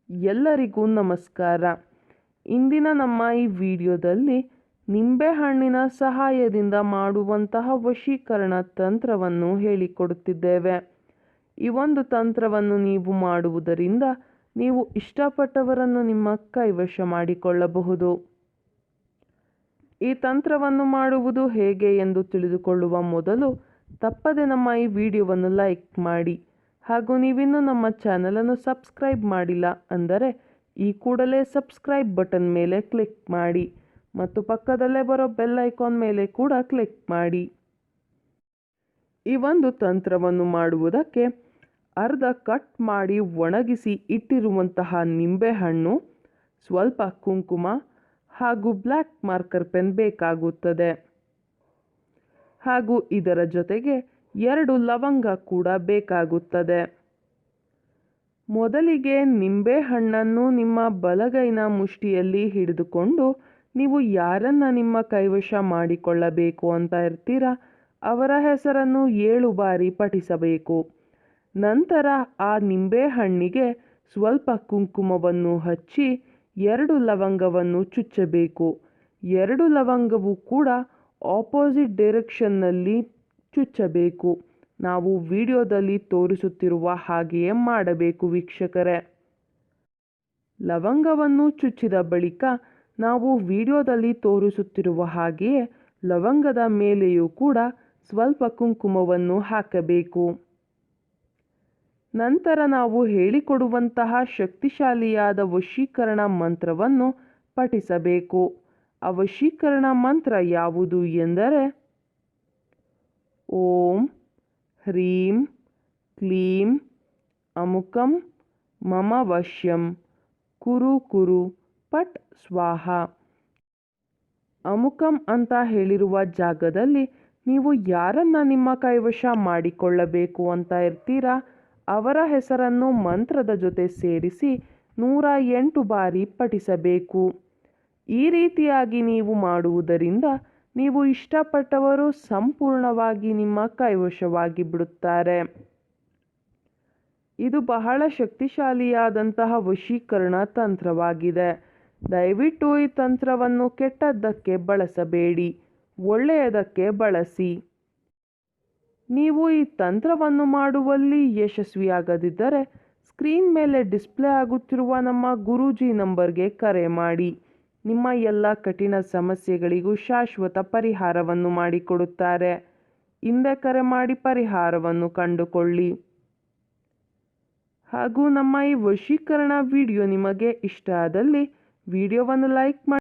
ಎಲ್ಲರಿಗೂ ನಮಸ್ಕಾರ. ಇಂದಿನ ನಮ್ಮ ಈ ವಿಡಿಯೋದಲ್ಲಿ ನಿಂಬೆಹಣ್ಣಿನ ಸಹಾಯದಿಂದ ಮಾಡುವಂತಹ ವಶೀಕರಣ ತಂತ್ರವನ್ನು ಹೇಳಿಕೊಡುತ್ತಿದ್ದೇವೆ. ಈ ಒಂದು ತಂತ್ರವನ್ನು ನೀವು ಮಾಡುವುದರಿಂದ ನೀವು ಇಷ್ಟಪಟ್ಟವರನ್ನು ನಿಮ್ಮ ಕೈವಶ ಮಾಡಿಕೊಳ್ಳಬಹುದು. ಈ ತಂತ್ರವನ್ನು ಮಾಡುವುದು ಹೇಗೆ ಎಂದು ತಿಳಿದುಕೊಳ್ಳುವ ಮೊದಲು ತಪ್ಪದೆ ನಮ್ಮ ಈ ವಿಡಿಯೋವನ್ನು ಲೈಕ್ ಮಾಡಿ. ಹಾಗೂ ನೀವಿನ್ನೂ ನಮ್ಮ ಚಾನಲನ್ನು ಸಬ್ಸ್ಕ್ರೈಬ್ ಮಾಡಿಲ್ಲ ಅಂದರೆ ಈ ಕೂಡಲೇ ಸಬ್ಸ್ಕ್ರೈಬ್ ಬಟನ್ ಮೇಲೆ ಕ್ಲಿಕ್ ಮಾಡಿ ಮತ್ತು ಪಕ್ಕದಲ್ಲೇ ಬರೋ ಬೆಲ್ ಐಕಾನ್ ಮೇಲೆ ಕೂಡ ಕ್ಲಿಕ್ ಮಾಡಿ. ಈ ಒಂದು ತಂತ್ರವನ್ನು ಮಾಡುವುದಕ್ಕೆ ಅರ್ಧ ಕಟ್ ಮಾಡಿ ಒಣಗಿಸಿ ಇಟ್ಟಿರುವಂತಹ ನಿಂಬೆಹಣ್ಣು, ಸ್ವಲ್ಪ ಕುಂಕುಮ ಹಾಗೂ ಬ್ಲ್ಯಾಕ್ ಮಾರ್ಕರ್ ಪೆನ್ ಬೇಕಾಗುತ್ತದೆ. ಹಾಗೂ ಇದರ ಜೊತೆಗೆ 2 ಲವಂಗ ಕೂಡ ಬೇಕಾಗುತ್ತದೆ. ಮೊದಲಿಗೆ ನಿಂಬೆಹಣ್ಣನ್ನು ನಿಮ್ಮ ಬಲಗೈನ ಮುಷ್ಟಿಯಲ್ಲಿ ಹಿಡಿದುಕೊಂಡು ನೀವು ಯಾರನ್ನ ನಿಮ್ಮ ಕೈವಶ ಮಾಡಿಕೊಳ್ಳಬೇಕು ಅಂತ ಇರ್ತೀರಾ ಅವರ ಹೆಸರನ್ನು 7 ಬಾರಿ ಪಠಿಸಬೇಕು. ನಂತರ ಆ ನಿಂಬೆಹಣ್ಣಿಗೆ ಸ್ವಲ್ಪ ಕುಂಕುಮವನ್ನು ಹಚ್ಚಿ 2 ಲವಂಗವನ್ನು ಚುಚ್ಚಬೇಕು. 2 ಲವಂಗವು ಕೂಡ ಆಪೋಸಿಟ್ ಡೈರೆಕ್ಷನ್ನಲ್ಲಿ ಚುಚ್ಚಬೇಕು. ನಾವು ವಿಡಿಯೋದಲ್ಲಿ ತೋರಿಸುತ್ತಿರುವ ಹಾಗೆಯೇ ಮಾಡಬೇಕು ವೀಕ್ಷಕರೇ. ಲವಂಗವನ್ನು ಚುಚ್ಚಿದ ಬಳಿಕ ನಾವು ವಿಡಿಯೋದಲ್ಲಿ ತೋರಿಸುತ್ತಿರುವ ಹಾಗೆಯೇ ಲವಂಗದ ಮೇಲೆಯೂ ಕೂಡ ಸ್ವಲ್ಪ ಕುಂಕುಮವನ್ನು ಹಾಕಬೇಕು. ನಂತರ ನಾವು ಹೇಳಿಕೊಡುವಂತಹ ಶಕ್ತಿಶಾಲಿಯಾದ ವಶೀಕರಣ ಮಂತ್ರವನ್ನು ಪಠಿಸಬೇಕು. ಆ ವಶೀಕರಣ ಮಂತ್ರ ಯಾವುದು ಎಂದರೆ ಓಂ ಹ್ರೀಂ ಕ್ಲೀಂ ಅಮುಕಂ ಮಮ ವಶ್ಯಂ ಕುರು ಕುರು ಪಟ್ ಸ್ವಾಹ. ಅಮುಕಂ ಅಂತ ಹೇಳಿರುವ ಜಾಗದಲ್ಲಿ ನೀವು ಯಾರನ್ನ ನಿಮ್ಮ ಕೈವಶ ಮಾಡಿಕೊಳ್ಳಬೇಕು ಅಂತ ಇರ್ತೀರಾ ಅವರ ಹೆಸರನ್ನು ಮಂತ್ರದ ಜೊತೆ ಸೇರಿಸಿ 108 ಬಾರಿ ಪಠಿಸಬೇಕು. ಈ ರೀತಿಯಾಗಿ ನೀವು ಮಾಡುವುದರಿಂದ ನೀವು ಇಷ್ಟಪಟ್ಟವರು ಸಂಪೂರ್ಣವಾಗಿ ನಿಮ್ಮ ಕೈವಶವಾಗಿ ಬಿಡುತ್ತಾರೆ. ಇದು ಬಹಳ ಶಕ್ತಿಶಾಲಿಯಾದಂತಹ ವಶೀಕರಣ ತಂತ್ರವಾಗಿದೆ. ದಯವಿಟ್ಟು ಈ ತಂತ್ರವನ್ನು ಕೆಟ್ಟದ್ದಕ್ಕೆ ಬಳಸಬೇಡಿ, ಒಳ್ಳೆಯದಕ್ಕೆ ಬಳಸಿ. ನೀವು ಈ ತಂತ್ರವನ್ನು ಮಾಡುವಲ್ಲಿ ಯಶಸ್ವಿಯಾಗದಿದ್ದರೆ ಸ್ಕ್ರೀನ್ ಮೇಲೆ ಡಿಸ್ಪ್ಲೇ ಆಗುತ್ತಿರುವ ನಮ್ಮ ಗುರೂಜಿ ನಂಬರ್ಗೆ ಕರೆ ಮಾಡಿ. ನಿಮ್ಮ ಎಲ್ಲ ಕಠಿಣ ಸಮಸ್ಯೆಗಳಿಗೂ ಶಾಶ್ವತ ಪರಿಹಾರವನ್ನು ಮಾಡಿಕೊಡುತ್ತಾರೆ. ಹಿಂದೆ ಕರೆ ಮಾಡಿ ಪರಿಹಾರವನ್ನು ಕಂಡುಕೊಳ್ಳಿ. ಹಾಗೂ ನಮ್ಮ ಈ ವಶೀಕರಣ ವಿಡಿಯೋ ನಿಮಗೆ ಇಷ್ಟ ಆದಲ್ಲಿ ವಿಡಿಯೋವನ್ನು ಲೈಕ್ ಮಾಡಿ.